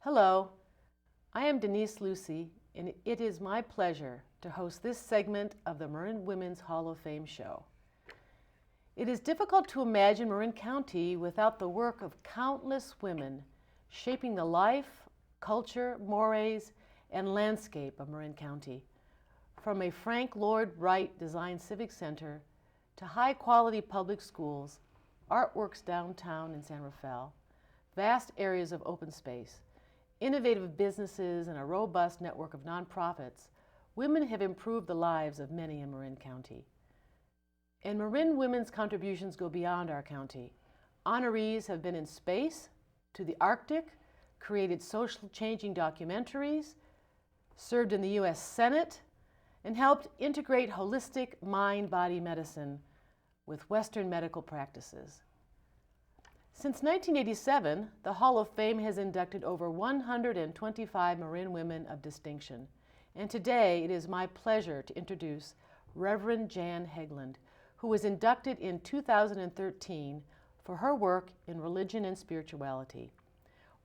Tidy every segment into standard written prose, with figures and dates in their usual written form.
Hello, I am Denise Lucy, and it is my pleasure to host this segment of the Marin Women's Hall of Fame show. It is difficult to imagine Marin County without the work of countless women shaping the life, culture, mores, and landscape of Marin County. From a Frank Lloyd Wright designed civic center to high-quality public schools, artworks downtown in San Rafael, vast areas of open space, innovative businesses, and a robust network of nonprofits, women have improved the lives of many in Marin County. And Marin women's contributions go beyond our county. Honorees have been in space, to the Arctic, created social changing documentaries, served in the U.S. Senate, and helped integrate holistic mind-body medicine with Western medical practices. Since 1987, the Hall of Fame has inducted over 125 Marin women of distinction. And today, it is my pleasure to introduce Reverend Jan Heglund, who was inducted in 2013 for her work in religion and spirituality.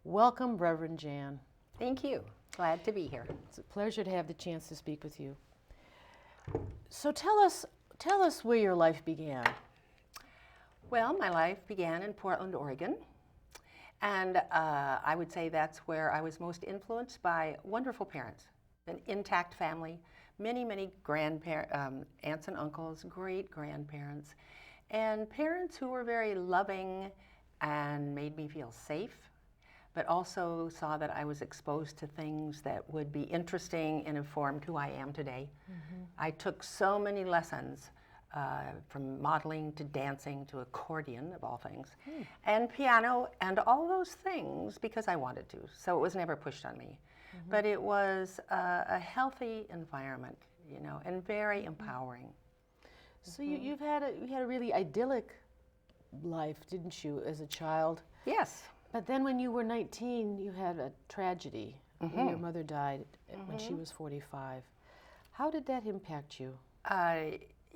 Welcome, Reverend Jan. Thank you. Glad to be here. It's a pleasure to have the chance to speak with you. So tell us where your life began. Well, my life began in Portland, Oregon, and I would say that's where I was most influenced by wonderful parents, an intact family, many grandparents, aunts and uncles, great-grandparents, and parents who were very loving and made me feel safe, but also saw that I was exposed to things that would be interesting and informed who I am today. Mm-hmm. I took so many lessons from modeling to dancing to accordion, of all things, and piano and all those things because I wanted to. So it was never pushed on me. Mm-hmm. But it was a healthy environment, you know, and very empowering. So you had a really idyllic life, didn't you, as a child? Yes. But then when you were 19, you had a tragedy. Mm-hmm. Your mother died when she was 45. How did that impact you?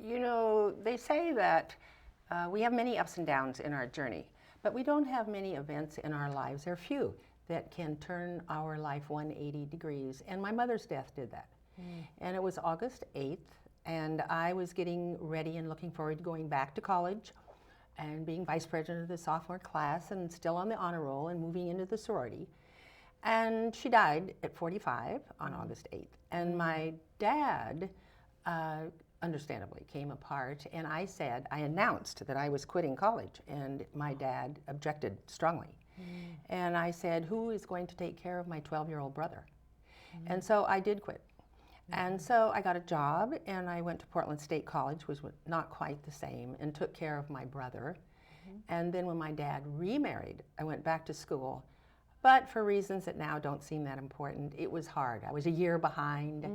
You know, they say that we have many ups and downs in our journey, but we don't have many events in our lives. There are few that can turn our life 180 degrees, and my mother's death did that. And it was August 8th, and I was getting ready and looking forward to going back to college and being vice president of the sophomore class and still on the honor roll and moving into the sorority. And she died at 45 on August 8th. And my dad, understandably, came apart. And I announced that I was quitting college. And my dad objected strongly. And I said, who is going to take care of my 12-year-old brother? And so I did quit. And so I got a job, and I went to Portland State College, which was not quite the same, and took care of my brother. And then when my dad remarried, I went back to school. But for reasons that now don't seem that important, it was hard. I was a year behind.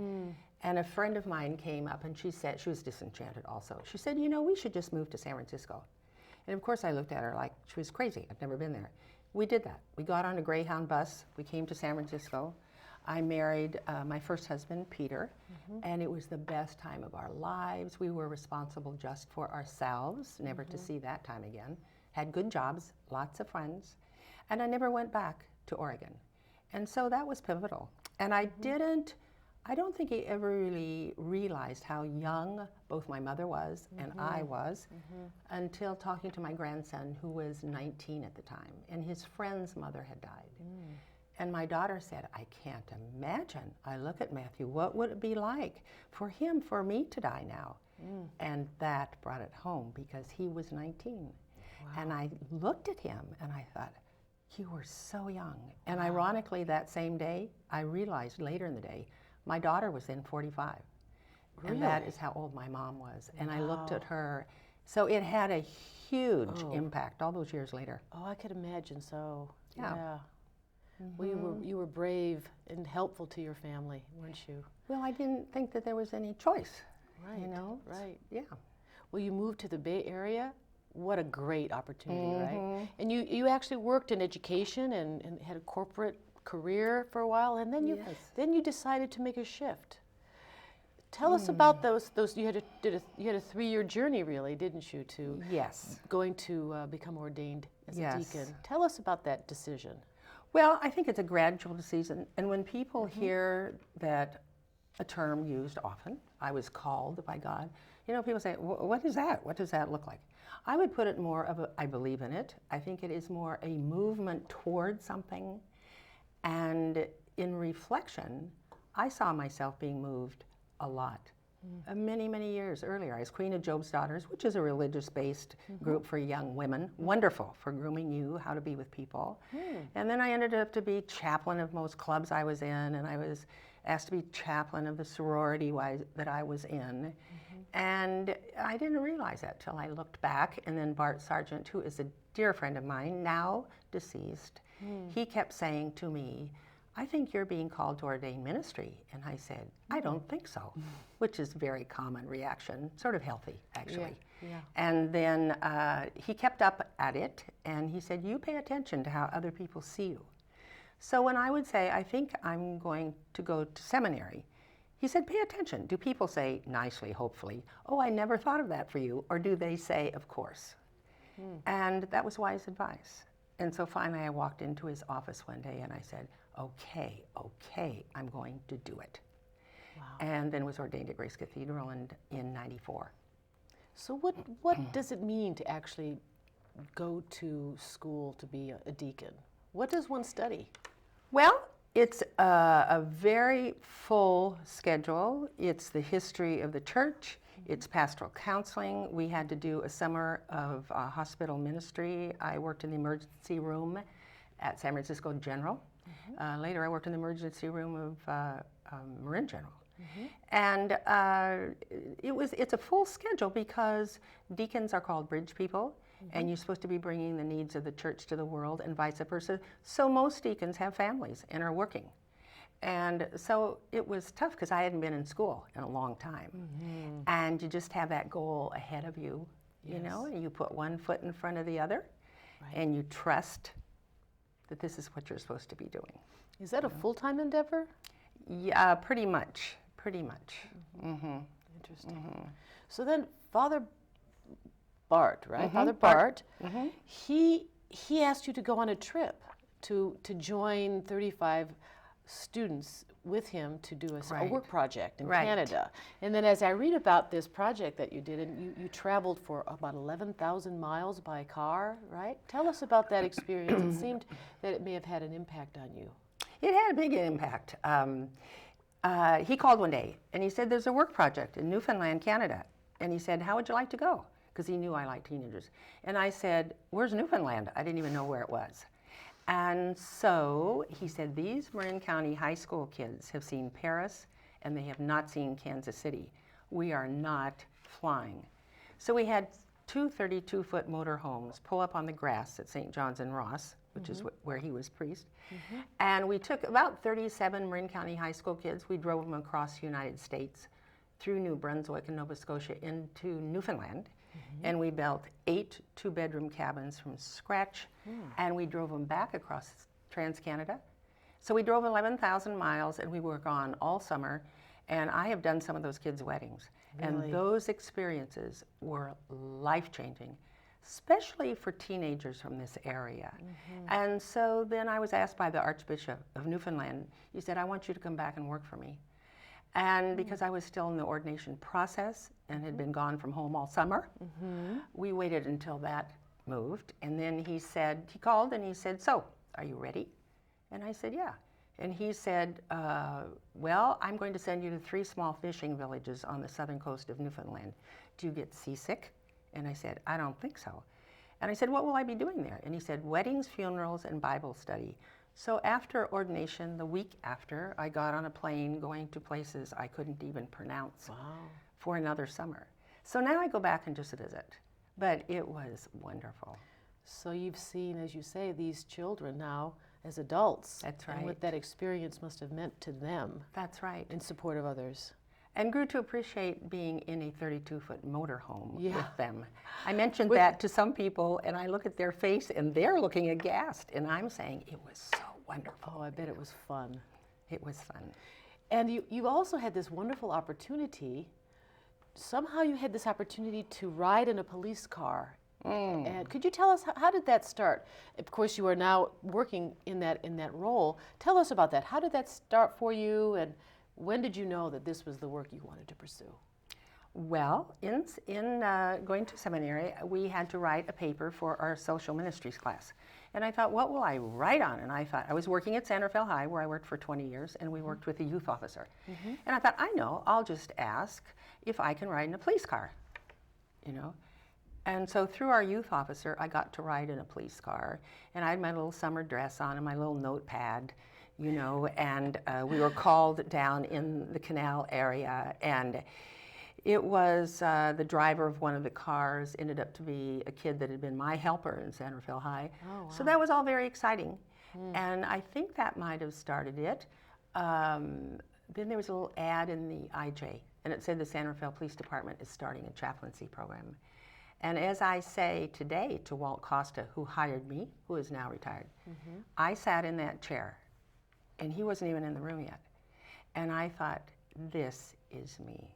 And a friend of mine came up, and she said, she was disenchanted also. She said, you know, we should just move to San Francisco. And of course I looked at her like she was crazy. I'd never been there. We did that. We got on a Greyhound bus. We came to San Francisco. I married my first husband, Peter, and it was the best time of our lives. We were responsible just for ourselves, never to see that time again. Had good jobs, lots of friends, and I never went back to Oregon. And so that was pivotal. And I don't think I ever really realized how young both my mother was and I was until talking to my grandson, who was 19 at the time, and his friend's mother had died. And my daughter said, I can't imagine. I look at Matthew, what would it be like for him, for me to die now? And that brought it home because he was 19. Wow. And I looked at him and I thought, you were so young. And ironically, that same day, I realized later in the day, my daughter was then 45. Really? And that is how old my mom was. And I looked at her. So it had a huge impact all those years later. Oh, I could imagine so. Yeah. Well, you were brave and helpful to your family, weren't you? Well, I didn't think that there was any choice. Right. You know? Right. Yeah. Well, you moved to the Bay Area. What a great opportunity, right? And you actually worked in education and had a corporate career for a while, and then you decided to make a shift. Tell us about those. You had a 3-year journey, really, didn't you? To going to become ordained as a deacon. Tell us about that decision. Well, I think it's a gradual decision, and when people hear that a term used often, I was called by God, you know, people say, what is that? What does that look like? I would put it more of I believe in it. I think it is more a movement toward something, and in reflection, I saw myself being moved a lot. Many, many years earlier, I was Queen of Job's Daughters, which is a religious-based group for young women, wonderful for grooming you, how to be with people. And then I ended up to be chaplain of most clubs I was in, and I was asked to be chaplain of the sorority that I was in. And I didn't realize that till I looked back, and then Bart Sargent, who is a dear friend of mine, now deceased, he kept saying to me, I think you're being called to ordain ministry. And I said, I don't think so, which is a very common reaction, sort of healthy, actually. And then he kept up at it, and he said, you pay attention to how other people see you. So when I would say, I think I'm going to go to seminary, he said, pay attention. Do people say, nicely, hopefully, oh, I never thought of that for you, or do they say, of course? And that was wise advice. And so finally I walked into his office one day and I said, okay, I'm going to do it. Wow. And then was ordained at Grace Cathedral in 94. So what does it mean to actually go to school to be a deacon? What does one study? Well, it's a very full schedule. It's the history of the church. It's pastoral counseling. We had to do a summer of hospital ministry. I worked in the emergency room at San Francisco General. Later I worked in the emergency room of Marin General. And it's a full schedule because deacons are called bridge people, and you're supposed to be bringing the needs of the church to the world and vice versa. So most deacons have families and are working. And so it was tough because I hadn't been in school in a long time. And you just have that goal ahead of you, you know, and you put one foot in front of the other, and you trust that this is what you're supposed to be doing. Is that a full-time endeavor? Yeah, pretty much. Interesting. So then Father Bart, right? Father Bart, he asked you to go on a trip to join 35 students with him to do a work project in Canada. And then as I read about this project that you did, and you traveled for about 11,000 miles by car, right? Tell us about that experience. It seemed that it may have had an impact on you. It had a big impact. He called one day and he said, there's a work project in Newfoundland, Canada. And he said, how would you like to go? Because he knew I liked teenagers. And I said, where's Newfoundland? I didn't even know where it was. And so he said, these Marin County high school kids have seen Paris and they have not seen Kansas City. We are not flying. So we had two 32-foot motorhomes pull up on the grass at St. John's and Ross, which is where he was priest. And we took about 37 Marin County high school kids. We drove them across the United States, through New Brunswick and Nova Scotia into Newfoundland. And we built 8 two-bedroom cabins from scratch. And we drove them back across Trans-Canada. So we drove 11,000 miles and we were gone all summer. And I have done some of those kids' weddings. Really? And those experiences were life-changing, especially for teenagers from this area. And so then I was asked by the Archbishop of Newfoundland, he said, I want you to come back and work for me. And because I was still in the ordination process and had been gone from home all summer, we waited until that moved. And then he said, he called and he said, so, are you ready? And I said, yeah. And he said, well, I'm going to send you to 3 small fishing villages on the southern coast of Newfoundland. Do you get seasick? And I said, I don't think so. And I said, what will I be doing there? And he said, weddings, funerals, and Bible study. So after ordination, the week after, I got on a plane going to places I couldn't even pronounce for another summer. So now I go back and just visit. But it was wonderful. So you've seen, as you say, these children now as adults. That's right. And what that experience must have meant to them. That's right. In support of others. And grew to appreciate being in a 32-foot motorhome Yeah. with them. I mentioned that to some people, and I look at their face, and they're looking aghast, and I'm saying, it was so wonderful. Oh, I bet it was fun. It was fun. And you also had this wonderful opportunity. Somehow you had this opportunity to ride in a police car. And could you tell us, how did that start? Of course, you are now working in that role. Tell us about that. How did that start for you, and when did you know that this was the work you wanted to pursue? Well, in going to seminary, we had to write a paper for our social ministries class. And I thought, what will I write on? And I thought, I was working at San Rafael High, where I worked for 20 years, and we worked with a youth officer. And I thought, I know, I'll just ask if I can ride in a police car, you know. And so through our youth officer, I got to ride in a police car. And I had my little summer dress on and my little notepad, you know, and we were called down in the canal area. And it was the driver of one of the cars ended up to be a kid that had been my helper in San Rafael High. Oh, wow. So that was all very exciting. And I think that might have started it. Then there was a little ad in the IJ, and it said the San Rafael Police Department is starting a chaplaincy program. And as I say today to Walt Costa, who hired me, who is now retired, I sat in that chair, and he wasn't even in the room yet. And I thought, this is me.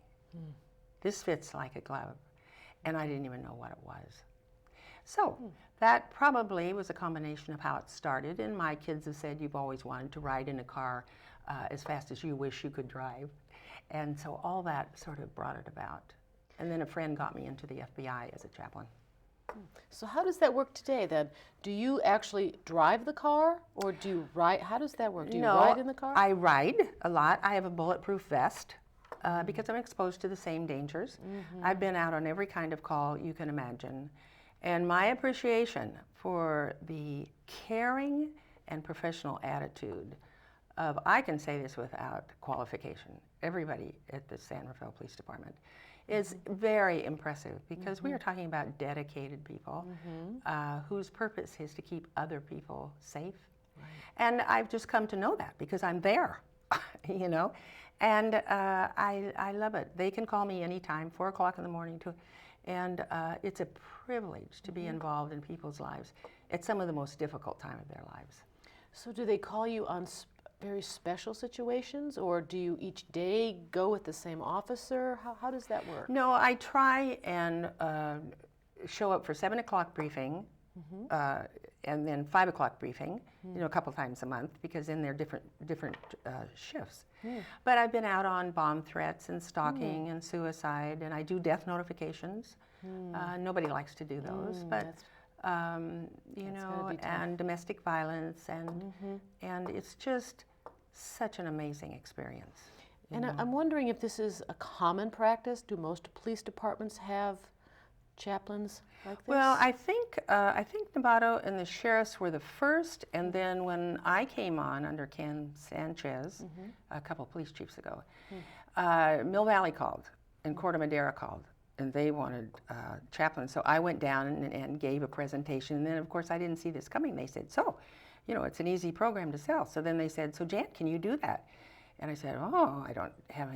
This fits like a glove. And I didn't even know what it was. So that probably was a combination of how it started. And my kids have said, you've always wanted to ride in a car as fast as you wish you could drive. And so all that sort of brought it about. And then a friend got me into the FBI as a chaplain. So how does that work today then? Do you actually drive the car, or do you ride? How does that work? Do you ride in the car? I ride a lot. I have a bulletproof vest because I'm exposed to the same dangers. I've been out on every kind of call you can imagine. And my appreciation for the caring and professional attitude of, I can say this without qualification, everybody at the San Rafael Police Department is very impressive, because we are talking about dedicated people whose purpose is to keep other people safe. And I've just come to know that because I'm there, you know, and I love it. They can call me anytime, 4 o'clock in the morning, and it's a privilege to be involved in people's lives at some of the most difficult time of their lives. So do they call you on very special situations, or do you each day go with the same officer? How does that work? No, I try and show up for 7 o'clock briefing, and then 5 o'clock briefing, you know, a couple times a month, because then they're different shifts. But I've been out on bomb threats and stalking and suicide, and I do death notifications. Nobody likes to do those, but you know, and domestic violence, and it's just such an amazing experience. And I'm wondering if this is a common practice. Do most police departments have chaplains like this? Well, I think Novato and the sheriffs were the first, and then when I came on under Ken Sanchez, a couple of police chiefs ago, Mill Valley called and Corte Madera called, and they wanted chaplains. So I went down and gave a presentation, and then of course I didn't see this coming. They said, so, you know, it's an easy program to sell. So then they said, so Jan, can you do that? And I said, oh, I don't have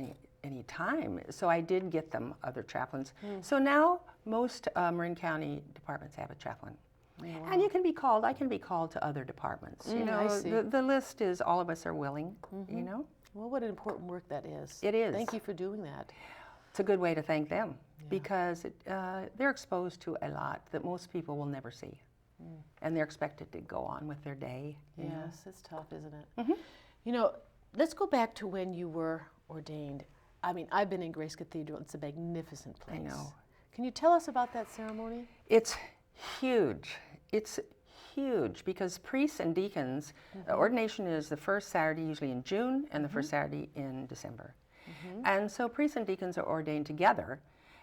any time. So I did get them other chaplains. So now most Marin County departments have a chaplain. Oh, wow. And you can be called, I can be called to other departments. You know, the list is all of us are willing, you know. Well, what an important work that is. It is. Thank you for doing that. It's a good way to thank them because they're exposed to a lot that most people will never see. And they're expected to go on with their day. Yes, it's tough, isn't it? You know, let's go back to when you were ordained. I mean, I've been in Grace Cathedral. It's a magnificent place. I know. Can you tell us about that ceremony? It's huge. It's huge because priests and deacons, ordination is the first Saturday usually in June and the first Saturday in December. And so priests and deacons are ordained together.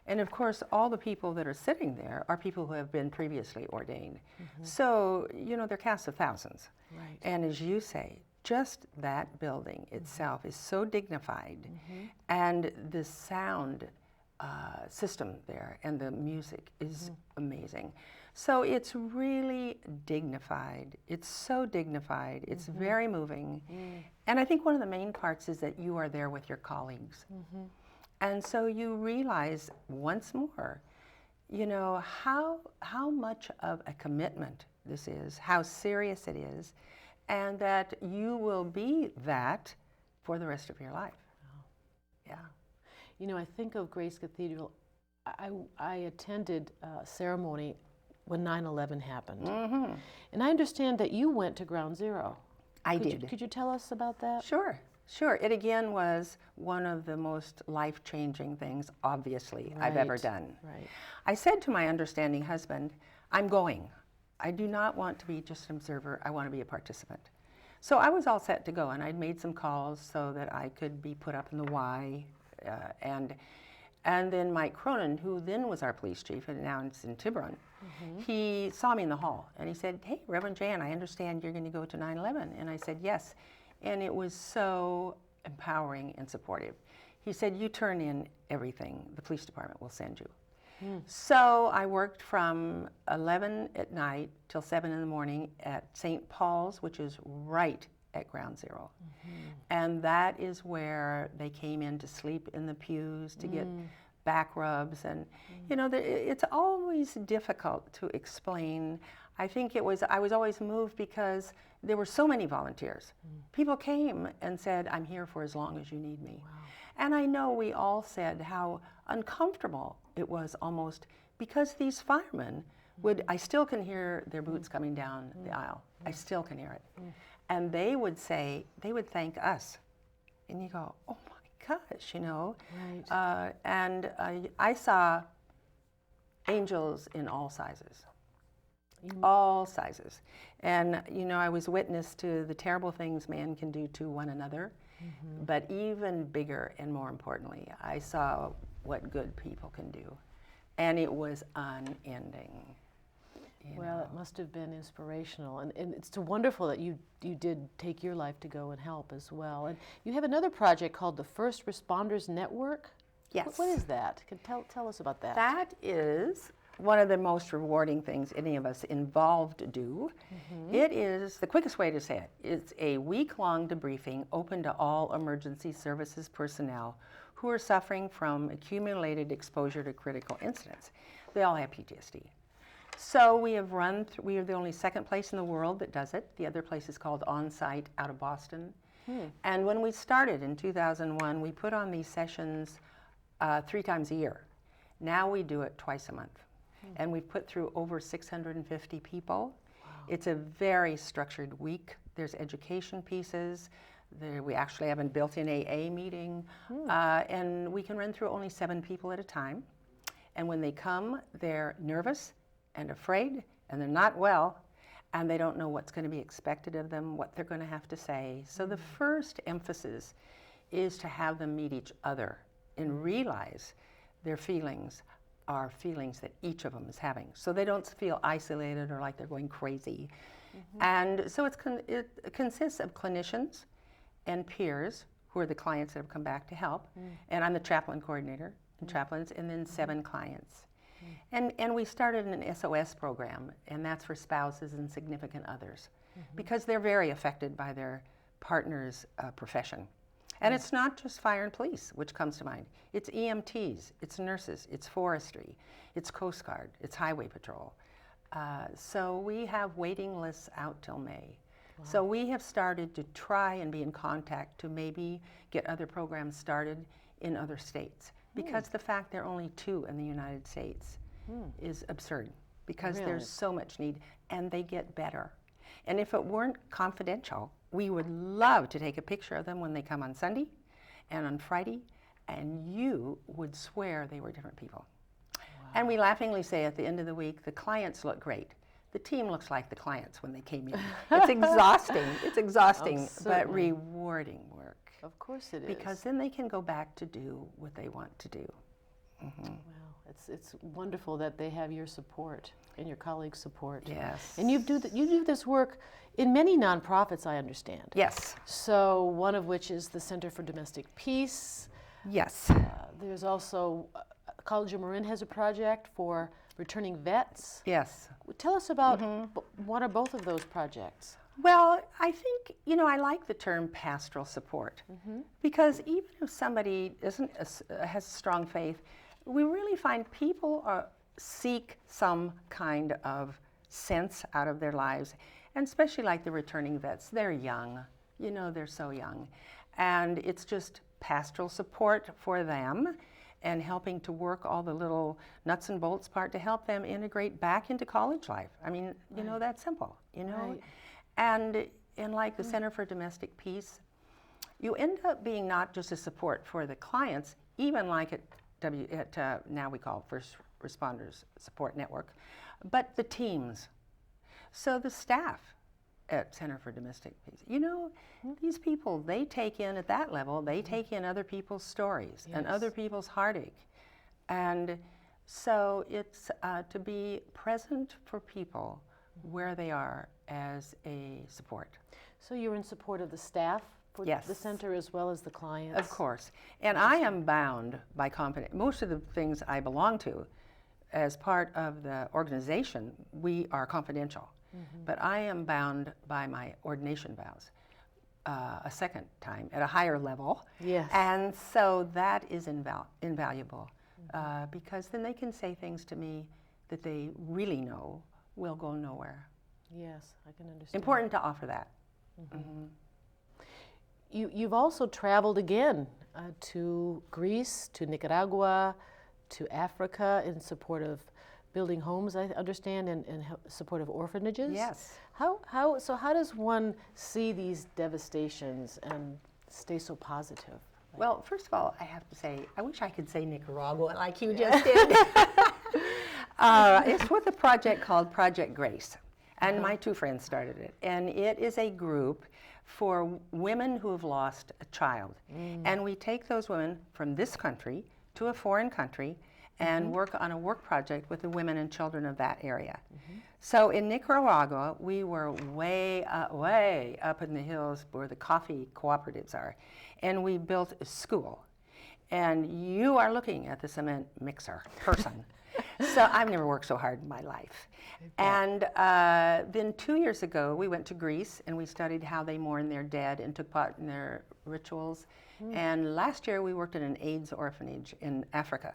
And of course, all the people that are sitting there are people who have been previously ordained. So, you know, they're casts of thousands. Right. And as you say, just that building itself is so dignified, and the sound system there and the music is amazing. So it's really dignified. It's so dignified. It's very moving. And I think one of the main parts is that you are there with your colleagues. And so you realize once more, you know, how much of a commitment this is, how serious it is, and that you will be that for the rest of your life. Yeah. You know, I think of Grace Cathedral. I attended a ceremony when 9/11 happened. And I understand that you went to Ground Zero. I did. Could you tell us about that? Sure, sure. It again was one of the most life-changing things, obviously, I've ever done. Right. I said to my understanding husband, I'm going. I do not want to be just an observer. I want to be a participant. So I was all set to go, and I'd made some calls so that I could be put up in the Y. And then Mike Cronin, who then was our police chief, and now it's in Tiburon, he saw me in the hall, and he said, hey, Reverend Jan, I understand you're going to go to 9/11. And I said, yes. And it was so empowering and supportive. He said, you turn in everything. The police department will send you. So I worked from 11 at night till 7 in the morning at St. Paul's, which is right at Ground Zero. And that is where they came in to sleep in the pews, to get back rubs. And, you know, it's always difficult to explain. I think I was always moved because there were so many volunteers. People came and said, I'm here for as long as you need me. And I know we all said how uncomfortable it was almost because these firemen I still can hear their boots coming down the aisle. I still can hear it. And they would thank us. And you go, oh my gosh, you know. Right. And I saw angels in all sizes. All sizes. And, you know, I was witness to the terrible things man can do to one another. But even bigger and more importantly, I saw what good people can do. And it was unending. Well, it must have been inspirational. And it's so wonderful that you did take your life to go and help as well. And you have another project called the First Responders Network. Yes. What is that? Tell us about that. That is one of the most rewarding things any of us involved do. It is, the quickest way to say it, it's a week-long debriefing open to all emergency services personnel who are suffering from accumulated exposure to critical incidents. They all have PTSD. So we are the only second place in the world that does it. The other place is called On-Site out of Boston. And when we started in 2001, we put on these sessions 3 times a year. Now we do it twice a month. And we've put through over 650 people. Wow. It's a very structured week. There's education pieces. We actually have a built-in AA meeting. And we can run through only 7 people at a time. And when they come, they're nervous and afraid, and they're not well. and they don't know what's going to be expected of them, what they're going to have to say. So the first emphasis is to have them meet each other and realize their feelings are feelings that each of them is having. So they don't feel isolated or like they're going crazy. And so it consists of clinicians and peers who are the clients that have come back to help. And I'm the chaplain coordinator and chaplains, and then 7 clients. And we started an SOS program, and that's for spouses and significant others, because they're very affected by their partner's profession. And it's not just fire and police, which comes to mind. It's EMTs, it's nurses, it's forestry, it's Coast Guard, it's highway patrol. So we have waiting lists out till May. Wow. So we have started to try and be in contact to maybe get other programs started in other states. Because the fact there are only 2 in the United States is absurd, because there's so much need, and they get better. And if it weren't confidential, we would love to take a picture of them when they come on Sunday and on Friday, and you would swear they were different people. Wow. And we laughingly say at the end of the week, the clients look great. The team looks like the clients when they came in. It's exhausting. It's exhausting, but rewarding work. Of course it is. Because then they can go back to do what they want to do. Well, it's wonderful that they have your support and your colleagues' support. Yes. And you do this work in many nonprofits, I understand. Yes. So one of which is the Center for Domestic Peace. Yes. There's also College of Marin has a project for returning vets. Yes. Tell us about what are both of those projects? Well, I think, I like the term pastoral support, because even if somebody has strong faith, we really find people seek some kind of sense out of their lives, and especially like the returning vets. They're young, they're so young. And it's just pastoral support for them and helping to work all the little nuts and bolts part to help them integrate back into college life. I mean, that's simple, Right. And in like the Center for Domestic Peace, you end up being not just a support for the clients, even like at now we call First Responders Support Network, but the teams. So the staff at Center for Domestic Peace, these people, they take in at that level, they take in other people's stories and other people's heartache. And so it's to be present for people where they are as a support. So you're in support of the staff for the center as well as the clients? Of course. And I am bound by confidence. Most of the things I belong to as part of the organization, we are confidential. But I am bound by my ordination vows a second time at a higher level. Yes. And so that is invaluable because then they can say things to me that they really know will go nowhere. Yes, I can understand. Important to offer that. You've also traveled again to Greece, to Nicaragua, to Africa in support of building homes, I understand, and support of orphanages. Yes. How does one see these devastations and stay so positive? Well, first of all, I have to say, I wish I could say Nicaragua like you just did. It's with a project called Project Grace, and my 2 friends started it. And it is a group for women who have lost a child. And we take those women from this country to a foreign country and work on a work project with the women and children of that area. So in Nicaragua, we were way up in the hills where the coffee cooperatives are, and we built a school. And you are looking at the cement mixer person. So I've never worked so hard in my life. And then 2 years ago, we went to Greece and we studied how they mourn their dead and took part in their rituals. And last year, we worked in an AIDS orphanage in Africa.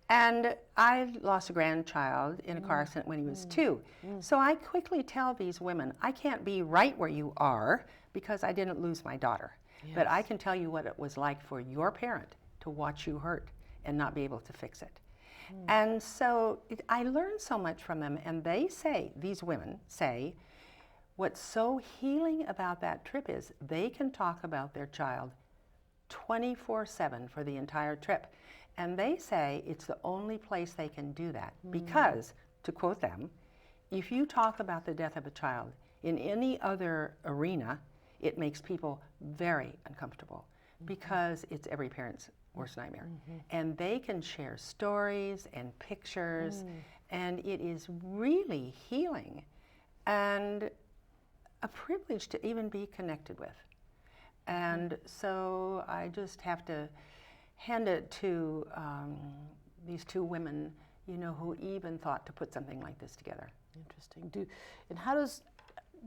And I lost a grandchild in a car accident when he was 2. So I quickly tell these women, I can't be right where you are because I didn't lose my daughter. But I can tell you what it was like for your parent to watch you hurt and not be able to fix it. And so I learned so much from them. And they say, these women say, what's so healing about that trip is they can talk about their child 24/7 for the entire trip. And they say it's the only place they can do that because, to quote them, if you talk about the death of a child in any other arena, it makes people very uncomfortable because it's every parent's worst nightmare. And they can share stories and pictures, and it is really healing and a privilege to even be connected with. And so I just have to hand it to these two women, you know, who even thought to put something like this together. Interesting.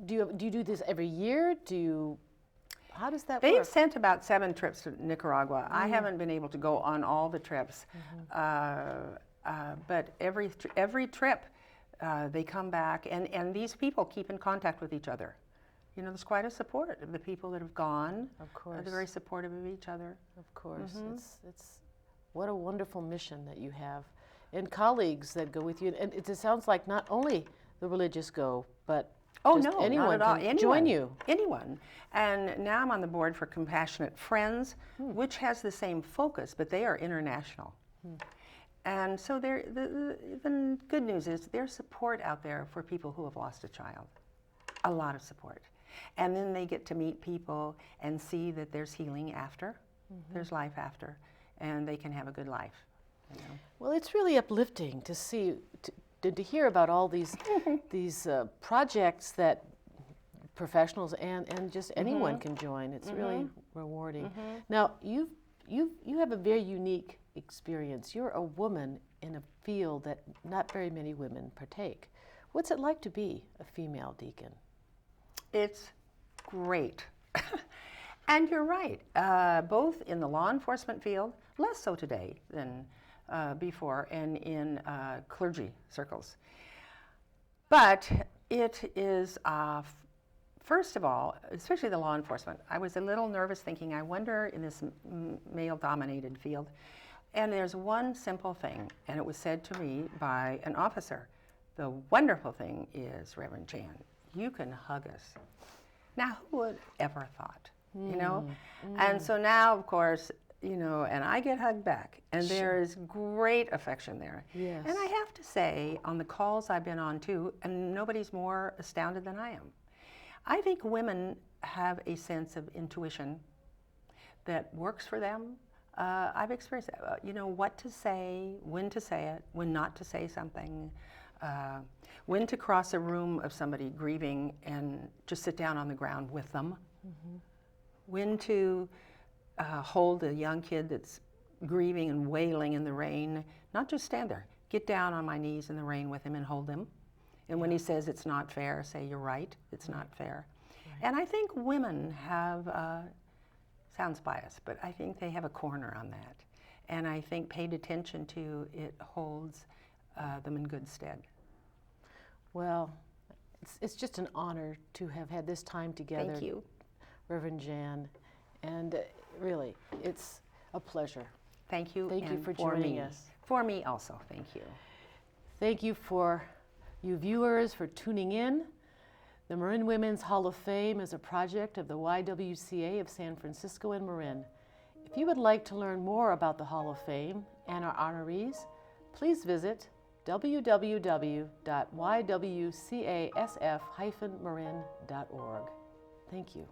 Do you do this every year? How does that work? They've sent about 7 trips to Nicaragua. I haven't been able to go on all the trips, but every trip they come back, and these people keep in contact with each other. You know, there's quite a support of the people that have gone. Of course. They're very supportive of each other. Of course. It's what a wonderful mission that you have, and colleagues that go with you. And it sounds like not only the religious go, but anyone can join you. Anyone. And now I'm on the board for Compassionate Friends, which has the same focus, but they are international. And so the good news is there's support out there for people who have lost a child. A lot of support. And then they get to meet people and see that there's healing after, there's life after, and they can have a good life. You know? Well, it's really uplifting to see, to hear about all these projects that professionals and just anyone can join. It's really rewarding. Now, you have a very unique experience. You're a woman in a field that not very many women partake. What's it like to be a female deacon? It's great. And you're right, both in the law enforcement field, less so today than before, and in clergy circles. But it is, first of all, especially the law enforcement, I was a little nervous thinking, I wonder in this male-dominated field, and there's one simple thing, and it was said to me by an officer, the wonderful thing is, Reverend Jan, you can hug us. Now, who would ever thought, you know? And so now, of course, you know, and I get hugged back, and there is great affection there. Yes. And I have to say, on the calls I've been on too, and nobody's more astounded than I am, I think women have a sense of intuition that works for them. I've experienced that, you know, what to say, when not to say something, when to cross a room of somebody grieving and just sit down on the ground with them, when to hold a young kid that's grieving and wailing in the rain, not just stand there, get down on my knees in the rain with him and hold him. And when he says it's not fair, say, you're right, it's not fair. And I think women have, sounds biased, but I think they have a corner on that. And I think paid attention to, it holds them in good stead. Well, it's just an honor to have had this time together. Thank you. Reverend Jan, and really, it's a pleasure. Thank you. Thank you for joining us. For me also, thank you. Thank you for you viewers for tuning in. The Marin Women's Hall of Fame is a project of the YWCA of San Francisco and Marin. If you would like to learn more about the Hall of Fame and our honorees, please visit www.ywcasf-marin.org. Thank you.